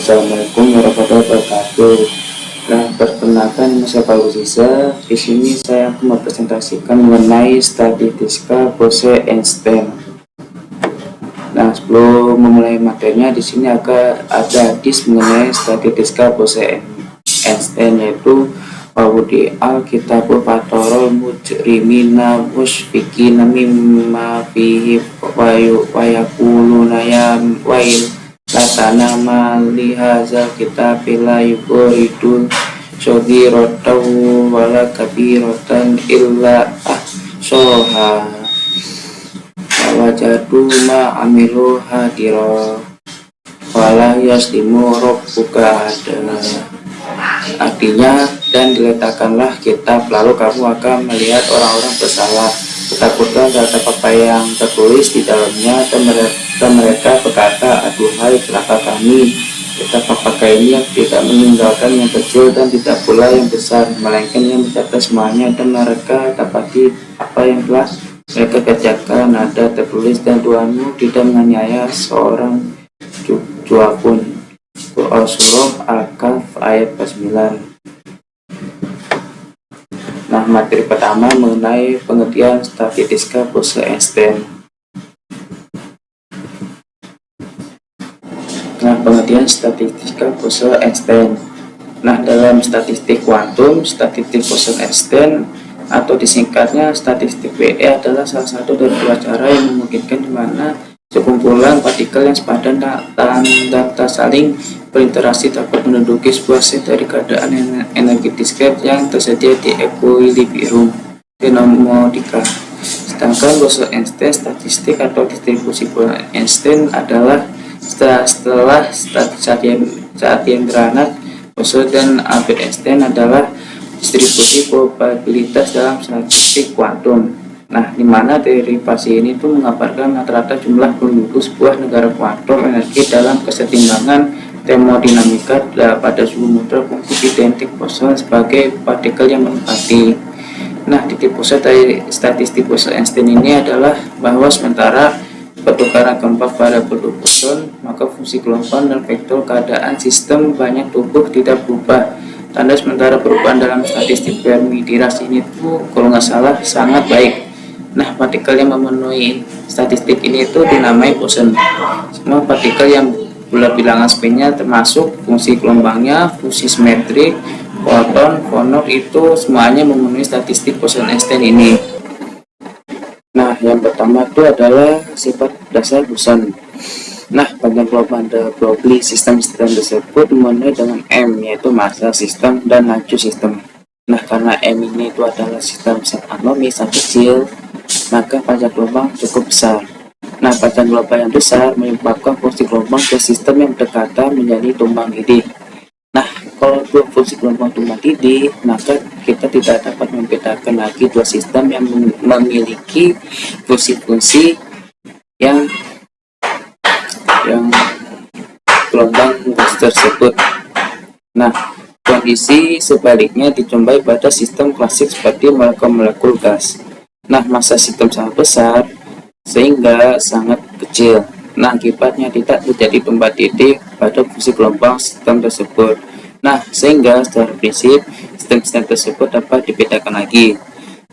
Assalamualaikum warahmatullahi wabarakatuh. Nah, perkenalkan nama saya Pak Uziza. Di sini saya akan mempresentasikan mengenai statistika Bose-Einstein. Nah, sebelum memulai materinya, di sini akan ada hadis mengenai statistika Bose-Einstein, yaitu Wawudi al-kitabul fatorol mujrimina musfikina mimma fihi wayakuluna ya wail latana malihaza kita pila yukuridu sogirotau wala kabirotan illa soha wajadu ma amilu hadiro wala yaslimu robbuka ada. Artinya, dan diletakkanlah kitab, lalu kamu akan melihat orang-orang bersalah. Takutlah terhadap apa yang tertulis di dalamnya, dan mereka berkata, aduhai celaka kami, kitab apakah ini yang tidak meninggalkan yang kecil dan tidak pula yang besar, melainkan yang mencatat semuanya, dan mereka dapati apa yang telah mereka kerjakan ada tertulis, dan Tuhanmu tidak menganiaya seorang jua pun. Surah Al-Kahf ayat 9. Nah, materi pertama mengenai pengertian statistika Bose-Einstein. Nah, pengertian statistika Bose-Einstein. Nah, dalam statistik kuantum, statistik Bose-Einstein atau disingkatnya statistik BE adalah salah satu dari dua cara yang memungkinkan di mana sekumpulan partikel yang sepadan dan tak saling berinteraksi dapat menduduki sebuah set dari keadaan energi diskret yang tersedia di equilibrium dinamotika. Sedangkan Bose-Einstein statistik atau distribusi Bose-Einstein adalah setelah saat yang granat Bose dan Albert Einstein adalah distribusi probabilitas dalam statistik kuantum. Nah, di mana derivasi ini tuh mengabarkan rata-rata jumlah penduduk sebuah negara kuantum energi dalam kesetimbangan termodinamika pada suhu mutlak untuk identik boson sebagai partikel yang menempati. Nah, titik pusat dari statistik Bose-Einstein ini adalah bahwa sementara pertukaran keempat pada produk boson, maka fungsi gelombang dan vektor keadaan sistem banyak tubuh tidak berubah. Tanda sementara perubahan dalam statistik Fermi Dirac ini tuh kalau nggak salah sangat baik. Nah, partikel yang memenuhi statistik ini itu dinamai boson. Semua partikel yang bulat bilangan spinnya termasuk fungsi gelombangnya, fungsi simetrik, foton, fonor itu semuanya memenuhi statistik Bose-Einstein ini. Nah, yang pertama itu adalah sifat dasar boson. Nah, bagian gelombang de Broglie sistem tersebut memenuhi dengan M, yaitu massa sistem dan laju sistem. Nah, karena M ini itu adalah sistem anomis yang kecil, maka panjang gelombang cukup besar. Nah, panjang gelombang yang besar menyebabkan fungsi gelombang ke sistem yang berdekatan menjadi tumbang tindih. Nah, kalau dua fungsi gelombang tumbang tindih, maka kita tidak dapat membedakan lagi dua sistem yang memiliki fungsi-fungsi yang gelombang tersebut. Nah, kondisi sebaliknya dijumpai pada sistem klasik seperti molekul-molekul gas. Nah, massa sistem sangat besar sehingga sangat kecil. Nah, akibatnya tidak terjadi tumbang tindih pada fungsi gelombang sistem tersebut. Nah, sehingga secara prinsip sistem-sistem tersebut dapat dibedakan lagi.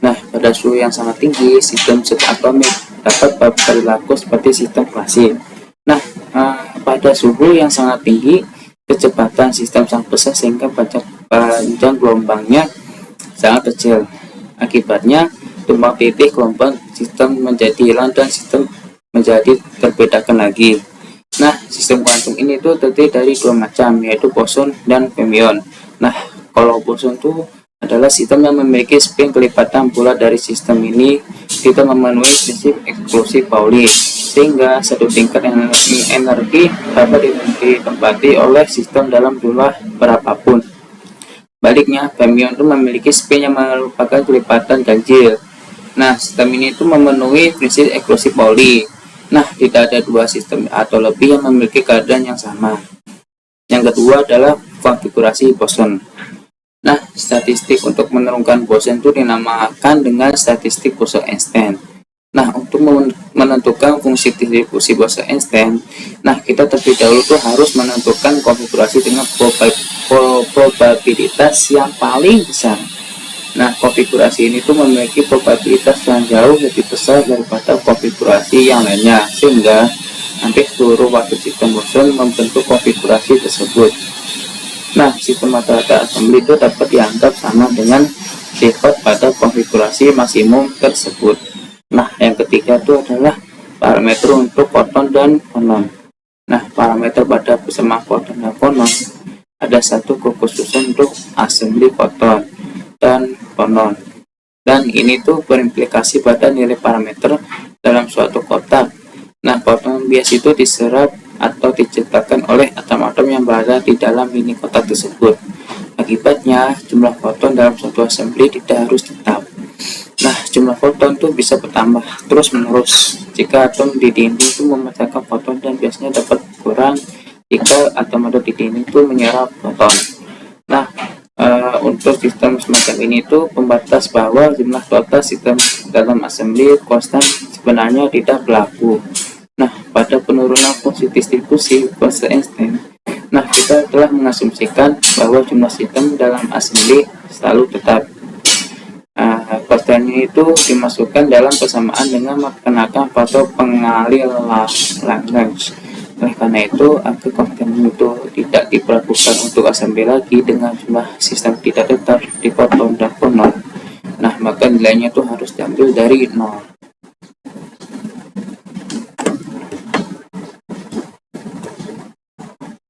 Nah, pada suhu yang sangat tinggi, sistem subatomik dapat berperilaku seperti sistem klasik. Nah, pada suhu yang sangat tinggi, kecepatan sistem sangat besar sehingga panjang gelombangnya sangat kecil. Akibatnya tumbang tindih gelombang sistem menjadi hilang dan sistem menjadi terbedakan lagi. Nah, sistem kuantum ini tuh terdiri dari dua macam, yaitu boson dan fermion. Nah, kalau boson itu adalah sistem yang memiliki spin kelipatan bulat. Dari sistem ini kita memenuhi prinsip eksklusi Pauli, sehingga satu tingkat energi dapat ditempati oleh sistem dalam jumlah berapapun. Baliknya, fermion itu memiliki spin yang merupakan kelipatan ganjil. Nah, sistem ini itu memenuhi prinsip eksklusi Pauli. Nah, tidak ada dua sistem atau lebih yang memiliki keadaan yang sama. Yang kedua adalah konfigurasi boson. Nah, statistik untuk menurunkan boson itu dinamakan dengan statistik Bose-Einstein. Nah, untuk menentukan fungsi distribusi Bose-Einstein, nah kita terlebih dahulu tuh harus menentukan konfigurasi dengan probabilitas yang paling besar. Nah, konfigurasi ini tuh memiliki probabilitas yang jauh lebih besar daripada konfigurasi yang lainnya, sehingga hampir seluruh waktu sistem Boson membentuk konfigurasi tersebut. Nah, sistem rata-rata assembly itu dapat dianggap sama dengan default pada konfigurasi maksimum tersebut. Nah, yang ketiga itu adalah parameter untuk foton dan fonon. Nah, parameter pada persamaan foton dan fonon ada satu kekhususan untuk assembly foton dan fonon. Dan ini tuh berimplikasi pada nilai parameter dalam suatu kotak. Nah, foton bias itu diserap atau diciptakan oleh atom-atom yang berada di dalam mini kotak tersebut. Akibatnya, jumlah foton dalam suatu assembly tidak harus tetap. Nah, jumlah foton itu bisa bertambah terus-menerus jika atom di dinding itu memecahkan foton, dan biasanya dapat kurang jika atom-atom di dinding itu menyerap foton. Nah, untuk sistem semacam ini itu pembatas bahwa jumlah total sistem dalam assembly konstan sebenarnya tidak berlaku. Nah, pada penurunan fungsi distribusi Bose-Einstein, nah kita telah mengasumsikan bahwa jumlah sistem dalam assembly selalu tetap. Konstannya itu dimasukkan dalam persamaan dengan menggunakan faktor pengalih Lagrange. Oleh karena itu, agar konstan itu tidak diperlakukan untuk assembly lagi dengan jumlah sistem tidak tetap di foton dan fonon, nah maka nilainya itu harus diambil dari 0.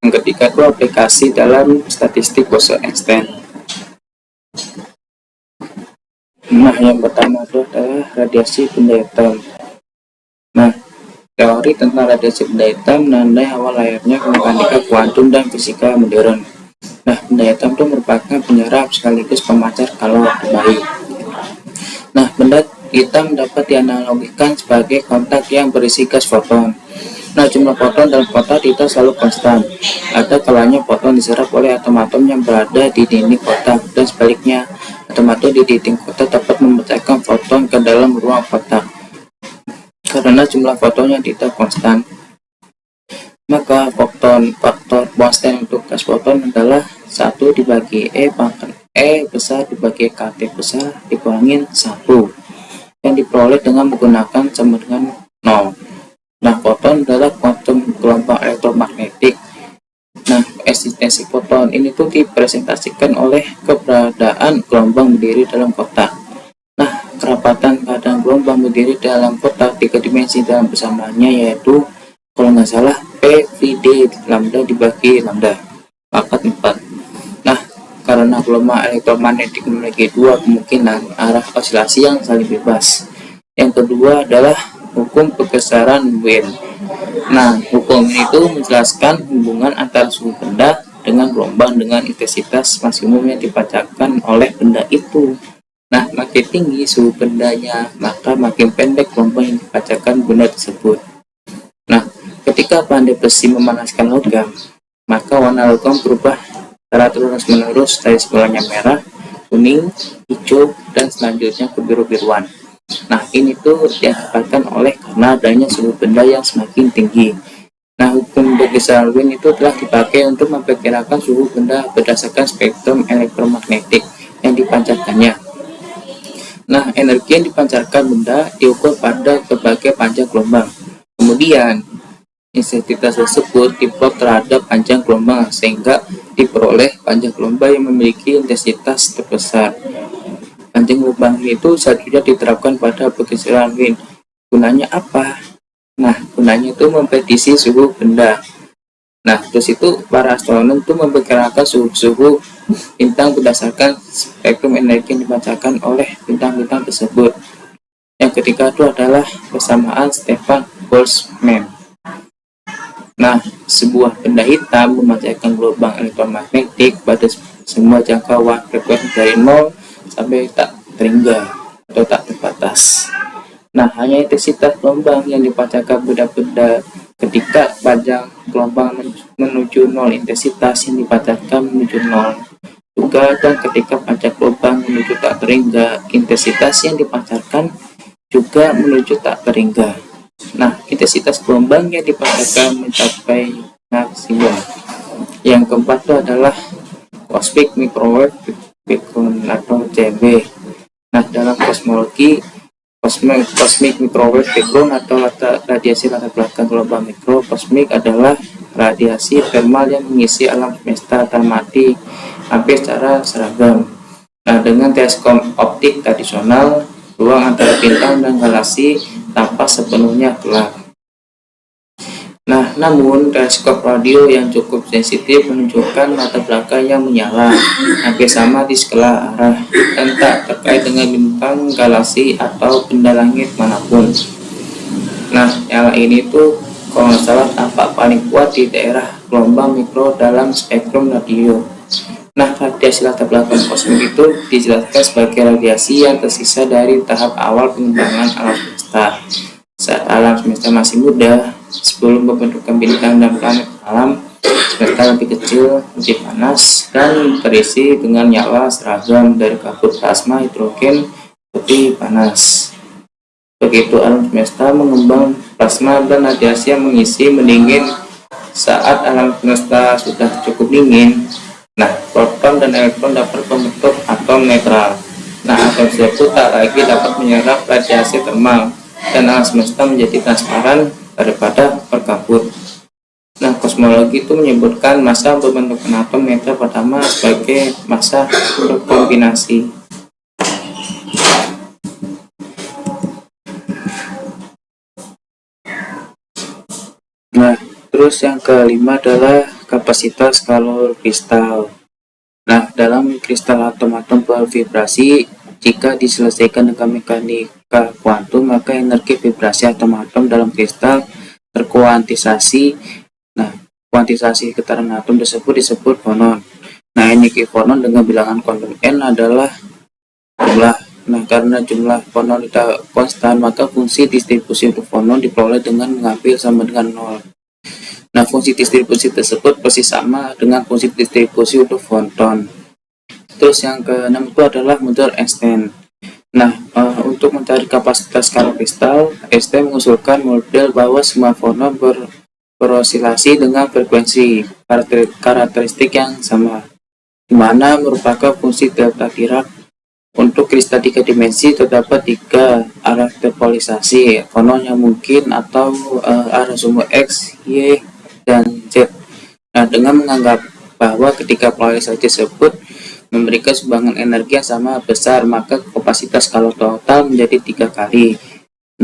Yang ketiga itu aplikasi dalam statistik Bose-Einstein. Nah, yang pertama itu adalah radiasi benda hitam. Nah, teori tentang radiasi benda hitam menandai awal lahirnya mekanika kuantum dan fisika modern. Nah, benda hitam itu merupakan penyerap sekaligus pemancar kalor baik. Nah, benda hitam dapat dianalogikan sebagai kontak yang berisi gas foton. Nah, jumlah foton dalam kotak tidak selalu konstan. Ada kalanya foton diserap oleh atom-atom yang berada di dinding kotak, dan sebaliknya, atom-atom di dinding kotak dapat memecahkan foton ke dalam ruang kotak. Karena jumlah fotonnya tidak konstan, maka faktor konstan untuk gas foton adalah 1 dibagi E pangkat E besar dibagi KT besar dikurangin 1, yang diperoleh dengan menggunakan sama dengan 0. Nah, foton adalah kuantum gelombang elektromagnetik. Nah, eksistensi foton ini tuh dipresentasikan oleh keberadaan gelombang berdiri dalam kotak. Nah, kerapatan keadaan gelombang berdiri dalam kotak 3 dimensi dalam persamaannya yaitu, kalau nggak salah, PVD lambda dibagi lambda pangkat 4. Nah, karena gelombang elektromagnetik memiliki dua kemungkinan arah osilasi yang saling bebas. Yang kedua adalah hukum pergeseran Wien. Nah, hukum itu menjelaskan hubungan antara suhu benda dengan gelombang dengan intensitas maksimum yang dipancarkan oleh benda itu. Nah, makin tinggi suhu bendanya, maka makin pendek gelombang yang dipancarkan benda tersebut. Nah, ketika pandai besi memanaskan logam, maka warna logam berubah secara terus-menerus dari semulanya merah, kuning, hijau, dan selanjutnya ke biru-biruan. Nah, ini tuh diakibatkan oleh karena adanya suhu benda yang semakin tinggi. Nah, hukum pergeseran Wien itu telah dipakai untuk memperkirakan suhu benda berdasarkan spektrum elektromagnetik yang dipancarkannya. Nah, energi yang dipancarkan benda diukur pada berbagai panjang gelombang. Kemudian, intensitas tersebut diplot terhadap panjang gelombang sehingga diperoleh panjang gelombang yang memiliki intensitas terbesar. Panjang gelombang itu selanjutnya diterapkan pada pergeseran Wien. Gunanya apa? Nah, gunanya itu memprediksi suhu benda. Nah, terus itu para astronom itu memperkirakan suhu bintang berdasarkan spektrum energi yang dipancarkan oleh bintang-bintang tersebut. Yang ketiga itu adalah persamaan Stefan Boltzmann. Nah, sebuah benda hitam memancarkan gelombang elektromagnetik pada semua jangkauan frekuensi dari 0 sampai tak terhingga atau tak terbatas. Nah, hanya intensitas gelombang yang dipancarkan benda-benda ketika panjang gelombang menuju 0, intensitas yang dipancarkan menuju 0 juga, dan ketika panjang gelombang menuju tak terhingga, intensitas yang dipancarkan juga menuju tak terhingga. Nah, intensitas gelombang yang dipancarkan mencapai maksimum. Yang keempat itu adalah cosmic microwave background atau CMB. Nah, dalam kosmologi, cosmic microwave background atau radiasi latar belakang gelombang mikro kosmik adalah radiasi thermal yang mengisi alam semesta mati hampir secara seragam. Nah, dengan teleskop optik tradisional, ruang antara bintang dan galaksi tampak sepenuhnya gelap. Nah, namun teleskop radio yang cukup sensitif menunjukkan latar belakang yang menyala, hampir sama di segala arah, dan tak terkait dengan bintang, galaksi, atau benda langit manapun. Nah, nyala ini tuh kalau nggak salah tampak paling kuat di daerah gelombang mikro dalam spektrum radio. Nah, radiasi latar belakang kosmik itu dijelaskan sebagai radiasi yang tersisa dari tahap awal pengembangan alam semesta. Saat alam semesta masih muda, sebelum pembentukan bintang dan planet alam semesta lebih kecil, lebih panas, dan terisi dengan nyala seragam dari kabut plasma hidrogen lebih panas. Begitu alam semesta mengembang, plasma dan radiasi yang mengisi mendingin. Saat alam semesta sudah cukup dingin, nah proton dan elektron dapat membentuk atom netral. Nah, atom tersebut tak lagi dapat menyerap radiasi termal dan alam semesta menjadi transparan daripada berkabut. Nah, kosmologi itu menyebutkan massa pembentukan atom netral pertama sebagai massa rekombinasi. Nah, terus yang kelima adalah kapasitas kalor kristal. Nah, dalam kristal atom-atom bervibrasi, jika diselesaikan dengan mekanika kuantum, maka energi vibrasi atom-atom dalam kristal terkuantisasi. Nah, kuantisasi getaran atom tersebut disebut fonon. Nah, energi fonon dengan bilangan kuantum n adalah jumlah. Nah, karena jumlah fonon tidak konstan, maka fungsi distribusi untuk fonon diperoleh dengan mengambil sama dengan 0. Nah, fungsi distribusi tersebut persis sama dengan fungsi distribusi untuk foton. Terus yang keenam itu adalah model Einstein. Nah, untuk mencari kapasitas skala kristal, Einstein mengusulkan model bahwa semua fonon berosilasi dengan frekuensi karakteristik yang sama, di mana merupakan fungsi delta Dirac. Untuk kristal 3 dimensi terdapat 3 arah terpolarisasi fonon yang mungkin atau arah sumber X, Y, dan Z. Nah, dengan menganggap bahwa ketika polarisasi tersebut memberikan sumbangan energi yang sama besar, maka kapasitas skala total menjadi 3 kali.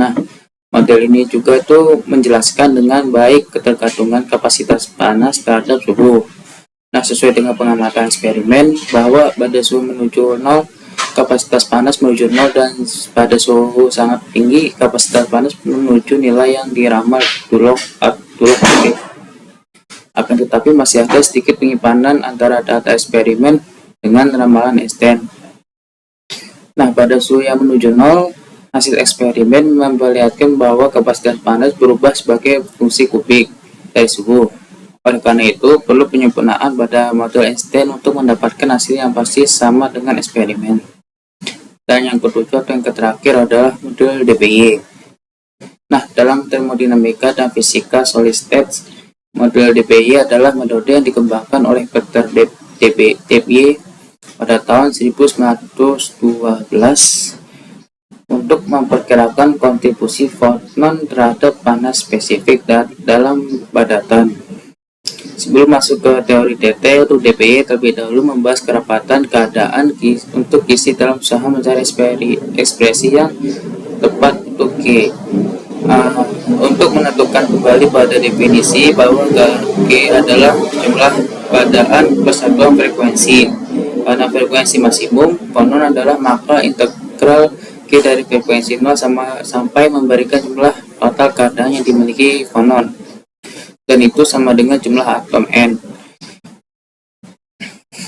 Nah, model ini juga itu menjelaskan dengan baik ketergantungan kapasitas panas terhadap suhu. Nah, sesuai dengan pengamatan eksperimen bahwa pada suhu menuju 0, kapasitas panas menuju 0, dan pada suhu sangat tinggi, kapasitas panas menuju nilai yang diramal dulu aktif. Akan tetapi masih ada sedikit penyimpanan antara data eksperimen dengan ramalan Einstein. Nah, pada suhu yang menuju 0, hasil eksperimen memperlihatkan bahwa kapasitas panas berubah sebagai fungsi kubik dari suhu. Oleh karena itu, perlu penyempurnaan pada model Einstein untuk mendapatkan hasil yang pasti sama dengan eksperimen. Dan yang ketujuh atau yang terakhir adalah model DBY. Nah, dalam termodinamika dan fisika solid state, model DBY adalah metode yang dikembangkan oleh Peter DBY pada tahun 1912 untuk memperkirakan kontribusi foton terhadap panas spesifik dalam padatan. Sebelum masuk ke teori detail, DBY terlebih dahulu membahas kerapatan keadaan untuk isi dalam usaha mencari ekspresi yang tepat untuk G. Untuk menentukan kembali pada definisi bahwa G adalah jumlah keadaan persatuan frekuensi. Karena frekuensi maksimum, fonon adalah maka integral G dari frekuensi 0 sampai memberikan jumlah total keadaan yang dimiliki fonon, dan itu sama dengan jumlah atom N.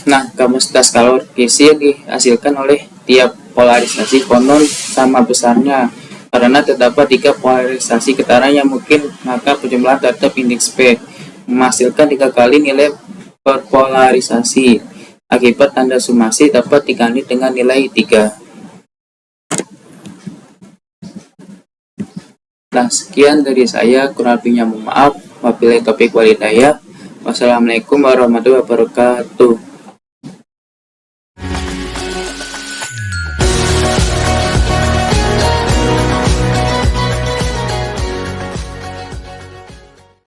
Nah, kapasitas kalor fisik dihasilkan oleh tiap polarisasi fonon sama besarnya. Karena terdapat 3 polarisasi getaran yang mungkin, maka penjumlahan terhadap indeks P menghasilkan 3 kali nilai perpolarisasi. Akibat tanda sumasi dapat diganti dengan nilai 3. Nah, sekian dari saya, kurang lebihnya mohon maaf. Wabillahi taufiq walhidayah. Wassalamualaikum warahmatullahi wabarakatuh.